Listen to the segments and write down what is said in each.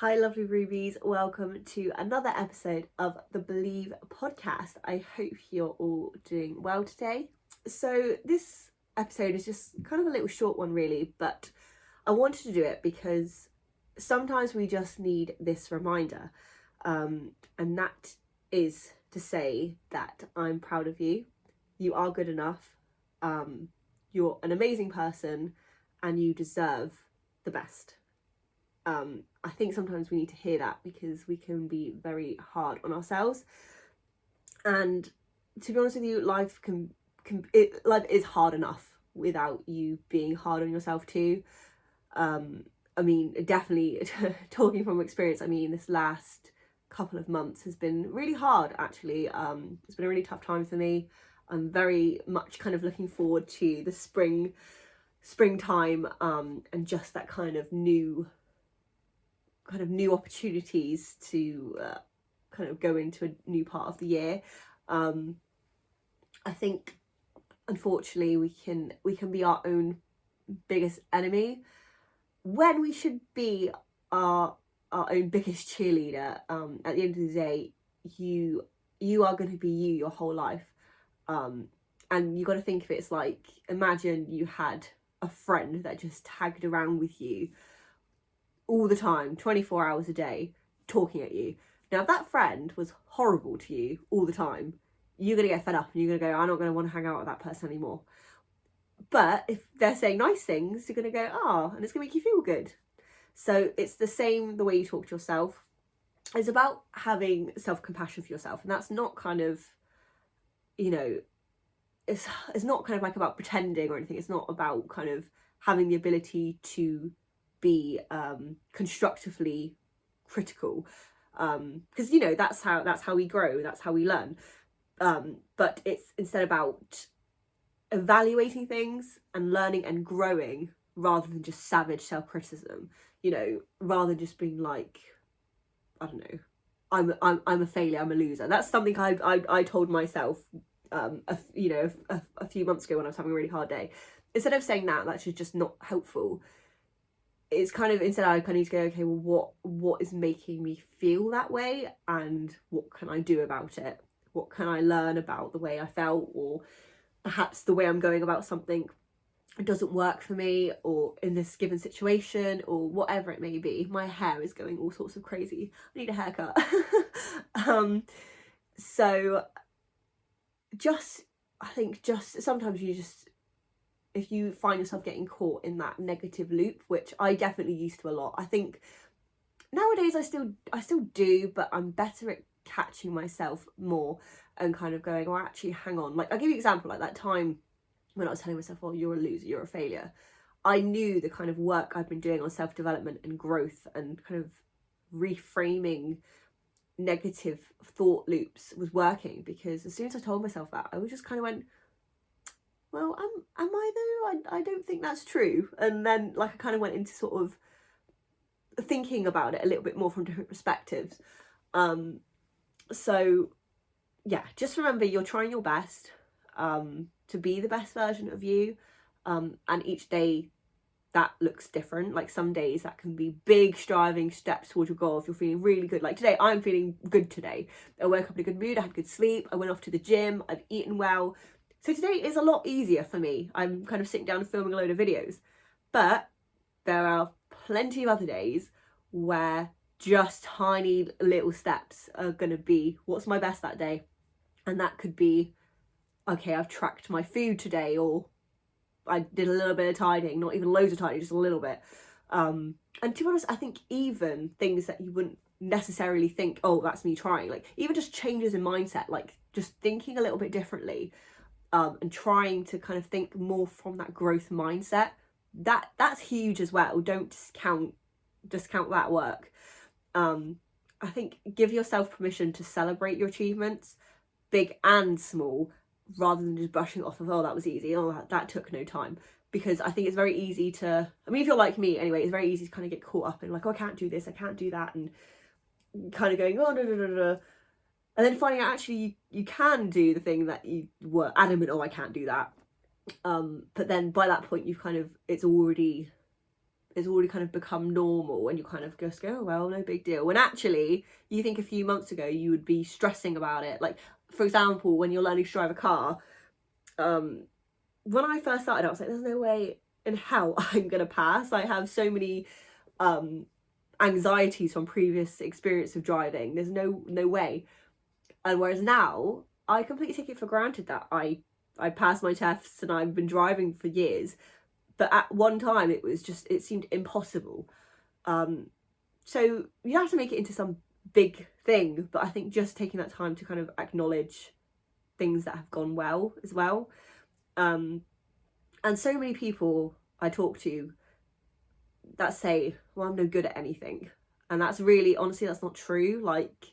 Hi lovely rubies, welcome to another episode of the Believe podcast. I hope you're all doing well today. So this episode is just kind of a little short one really, but I wanted to do it because sometimes we just need this reminder, and that is to say that I'm proud of you. You are good enough, you're an amazing person, and you deserve the best. I think sometimes we need to hear that because we can be very hard on ourselves. And to be honest with you, life is hard enough without you being hard on yourself too. I mean, definitely talking from experience, I mean, this last couple of months has been really hard actually. It's been a really tough time for me. I'm very much kind of looking forward to the springtime, and just that kind of new opportunities to kind of go into a new part of the year. I think unfortunately we can be our own biggest enemy when we should be our own biggest cheerleader. At the end of the day, you are going to be you your whole life, and you got to think of it as like, imagine you had a friend that just tagged around with you all the time, 24 hours a day, talking at you. Now, if that friend was horrible to you all the time, you're going to get fed up and you're going to go, I'm not going to want to hang out with that person anymore. But if they're saying nice things, you're going to go, and it's going to make you feel good. So it's the same the way you talk to yourself. It's about having self-compassion for yourself. And that's not kind of, it's not kind of like about pretending or anything. It's not about kind of having the ability to be constructively critical, because that's how we grow, that's how we learn, but it's instead about evaluating things and learning and growing rather than just savage self-criticism, rather than just being like, I don't know, I'm a failure, I'm a loser. That's something I told myself a few months ago when I was having a really hard day. Instead of saying that's just not helpful. It's kind of, instead I kind of need to go, okay, well, what is making me feel that way, and what can I do about it? What can I learn about the way I felt, or perhaps the way I'm going about something doesn't work for me, or in this given situation, or whatever it may be. My hair is going all sorts of crazy. I need a haircut. So I think sometimes if you find yourself getting caught in that negative loop, which I definitely used to a lot, I think nowadays I still do, but I'm better at catching myself more and kind of going, actually, hang on. Like, I'll give you an example, like that time when I was telling myself, you're a loser, you're a failure. I knew the kind of work I've been doing on self-development and growth and kind of reframing negative thought loops was working, because as soon as I told myself that, I just kind of went, well, am I though? I don't think that's true. And then I kind of went into sort of thinking about it a little bit more from different perspectives. So yeah, just remember you're trying your best to be the best version of you, and each day that looks different. Like some days that can be big striving steps towards your goal if you're feeling really good. Like today, I'm feeling good today. I woke up in a good mood, I had good sleep, I went off to the gym, I've eaten well. So today is a lot easier for me. I'm kind of sitting down and filming a load of videos. But there are plenty of other days where just tiny little steps are going to be what's my best that day. And that could be, okay, I've tracked my food today, or I did a little bit of tidying, not even loads of tidying, just a little bit. And to be honest, I think even things that you wouldn't necessarily think, that's me trying, like even just changes in mindset, like just thinking a little bit differently, and trying to kind of think more from that growth mindset, that's huge as well. Don't discount that work. I think give yourself permission to celebrate your achievements, big and small, rather than just brushing it off of, that was easy, that took no time. Because I think it's very easy to, if you're like me anyway, it's very easy to kind of get caught up in like, I can't do this, I can't do that, and kind of going, no. And then finding out actually you can do the thing that you were adamant, I can't do that. But then by that point, it's already it's already kind of become normal, and you kind of just go, oh, well, no big deal. When actually, you think a few months ago you would be stressing about it. Like, for example, when you're learning to drive a car, when I first started, I was like, there's no way in hell I'm gonna pass. I have so many anxieties from previous experience of driving. There's no way. And whereas now, I completely take it for granted that I passed my tests and I've been driving for years. But at one time, it seemed impossible. So you have to make it into some big thing. But I think just taking that time to kind of acknowledge things that have gone well as well. And so many people I talk to that say, well, I'm no good at anything. And that's really, honestly, that's not true. Like,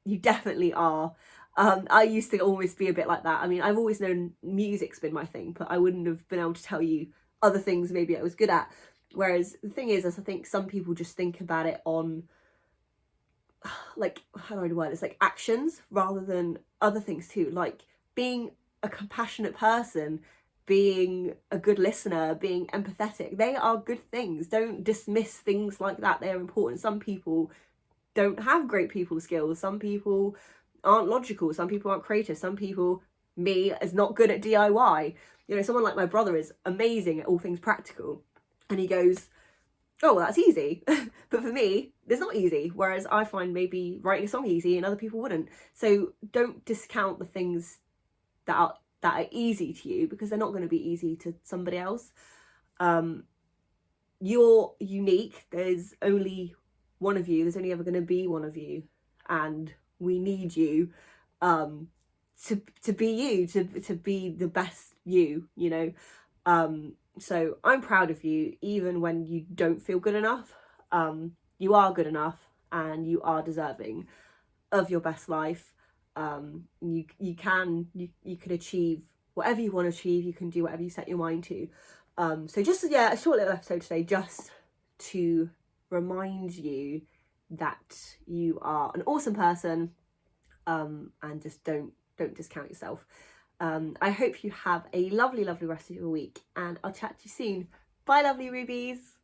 you definitely are. I used to almost be a bit like that. I mean, I've always known music's been my thing, but I wouldn't have been able to tell you other things maybe I was good at. Whereas the thing is I think some people just think about it on, like, how do I word it? It's like actions rather than other things too. Like being a compassionate person, being a good listener, being empathetic. They are good things. Don't dismiss things like that. They're important. Some people don't have great people skills. Some people aren't logical. Some people aren't creative. Some people, me, is not good at DIY. You know, someone like my brother is amazing at all things practical. And he goes, oh, well, that's easy. But for me, it's not easy. Whereas I find maybe writing a song easy and other people wouldn't. So don't discount the things that are easy to you, because they're not going to be easy to somebody else. You're unique. There's only one of you. There's only ever going to be one of you. And we need you to be you, to be the best you, you know. So I'm proud of you, even when you don't feel good enough. You are good enough, and you are deserving of your best life. You can achieve whatever you want to achieve. You can do whatever you set your mind to. So just, yeah, a short little episode today, just to remind you that you are an awesome person, and just don't discount yourself. I hope you have a lovely rest of your week, and I'll chat to you soon. Bye, lovely rubies.